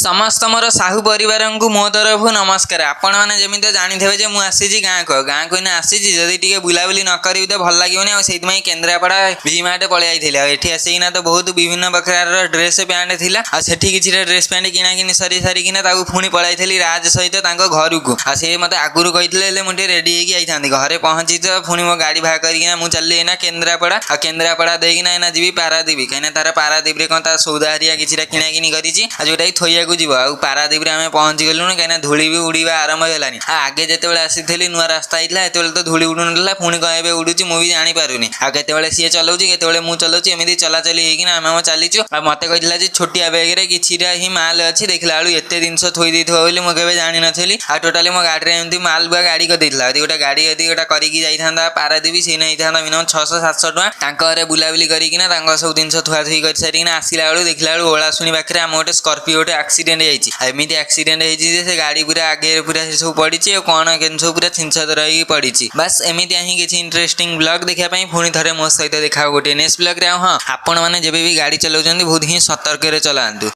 समस्त मोर साहू परिवार को मो तरफ नमस्कार। आपण मैंने जमी जानी जे मुझे गाँ को इन्हें आसी जदि टे बुलाबुली न करी तो भल लगे से केन्द्रापड़ा भीमार्ट पलि आईथि आसिकिना तो बहुत विभिन्न प्रकार ड्रेस पैंट थिला से किसी ड्रेस पैंट किणाकिनी सरी सारिकिना पुणी पलि राज सहित घर को सी मत आगुरी कहते मुझे रेडी होता घरे पहुंची तो पुणी मो गाड़ी बाहर करना मुझे चलिए ना केन्द्रापड़ा केन्द्रापड़ा देना एना जी पारादीप कहीं तार पारादीप कौन सौदा हरिया किसी किणाकिनी कर जोटा थोइया जीव आ पारादीप आम पहुंची गलु कहीं धूली भी उड़ा आरंभ है आगे जिते आसी नुआ रास्ता होता है तो धूली उड़ू ना पुणी कहे उड़ूची मुझे जानीपारूनी आ के सी चलाऊँगी के मुझे चलाऊँगी एमती चलाचली होना आम चलीचु मत कहला छोटिया बैग्रे कि ही माल अच्छी देखला बेलू एत जिन थोई देती मुझे जानी नी आ टोटाली मो गाड़ी एमती माल बुआ गाड़ी करदेला गोटे गाड़ी यदि गोटा करके जाता पारादीप सी नहीं था मिनिमम 600-700 टका घरे बुलाबुली करना सब जिन थुआ थुई कर सारिकिना आसला बेलू देखला बेलू ओलाशुणी पाखे आम गोटे स्कर्पिओ गोटे एक्सीडेंट होती एक्सीडेंट होती गाड़ी पूरा आगे पूरा सब पड़ी कौन के सब पूरा छिंछद रही पड़ी बस एमती ही किसी इंटरेस्टिंग ब्लॉग देखापी पुणी थे मो सहित देखा गोटे नेक्स्ट ब्लॉग हाँ आपण मैंने जब भी गाड़ी चलाऊँ बहुत ही सतर्क चलातु।